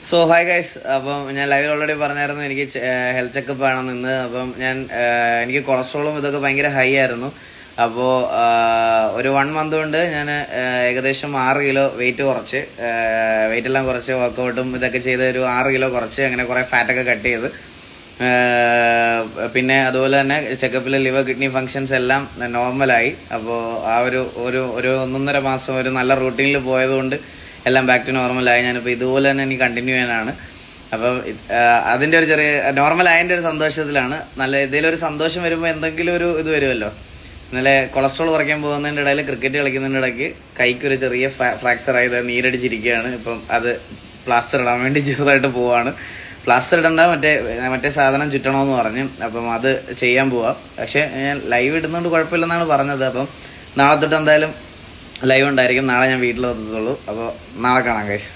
So hi guys. അപ്പം ഞാൻ ലൈവിൽ ഓൾറെഡി പറഞ്ഞായിരുന്നു എനിക്ക് ഹെൽത്ത് ചെക്കപ്പ് ആണെന്ന് ഇന്ന്. അപ്പം എനിക്ക് കൊളസ്ട്രോളും ഇതൊക്കെ ഭയങ്കര ഹൈ ആയിരുന്നു. അപ്പോൾ ഒരു 1 മന്ത് കൊണ്ട് ഞാൻ ഏകദേശം 6 കിലോ വെയിറ്റ് കുറച്ച്, വെയിറ്റ് എല്ലാം കുറച്ച് വർക്കൗട്ടും ഇതൊക്കെ ചെയ്ത് ഒരു 6 കിലോ കുറച്ച്, അങ്ങനെ കുറേ ഫാറ്റൊക്കെ കട്ട് ചെയ്ത്, പിന്നെ അതുപോലെ തന്നെ ചെക്കപ്പിൽ ലിവർ കിഡ്നി ഫങ്ഷൻസ് എല്ലാം നോർമലായി. അപ്പോൾ ആ ഒരു 1.5 മാസം ഒരു നല്ല റൂട്ടീനിൽ പോയതുകൊണ്ട് എല്ലാം ബാക്ക് ടു നോർമലായി. ഞാനിപ്പോൾ ഇതുപോലെ തന്നെ എനിക്ക് കണ്ടിന്യൂ ചെയ്യാനാണ്. അപ്പം അതിൻ്റെ ഒരു ചെറിയ നോർമലായതിൻ്റെ ഒരു സന്തോഷത്തിലാണ്. നല്ല എന്തെങ്കിലും ഒരു സന്തോഷം വരുമ്പോൾ എന്തെങ്കിലും ഒരു ഇത് വരുമല്ലോ. ഇന്നലെ കൊളസ്ട്രോൾ കുറയ്ക്കാൻ പോകുന്നതിൻ്റെ ഇടയിൽ ക്രിക്കറ്റ് കളിക്കുന്നതിൻ്റെ ഇടയ്ക്ക് കൈക്കൊരു ചെറിയ ഫ്രാക്ചർ ആയത് നീരടിച്ചിരിക്കുകയാണ്. ഇപ്പം അത് പ്ലാസ്റ്റർ ഇടാൻ വേണ്ടി ചെറുതായിട്ട് പോവാണ്. പ്ലാസ്റ്റർ ഇടണ്ട, മറ്റേ സാധനം ചുറ്റണമെന്ന് പറഞ്ഞ്. അപ്പം അത് ചെയ്യാൻ പോവാം. പക്ഷേ ഞാൻ ലൈവ് ഇടുന്നതുകൊണ്ട് കുഴപ്പമില്ലെന്നാണ് പറഞ്ഞത്. അപ്പം നാളെ തൊട്ട് എന്തായാലും ലൈവ് ഉണ്ടായിരിക്കും. നാളെ ഞാൻ വീട്ടിൽ എത്തത്തുള്ളൂ. അപ്പോൾ നാളെ കാണാം ഗൈസ്.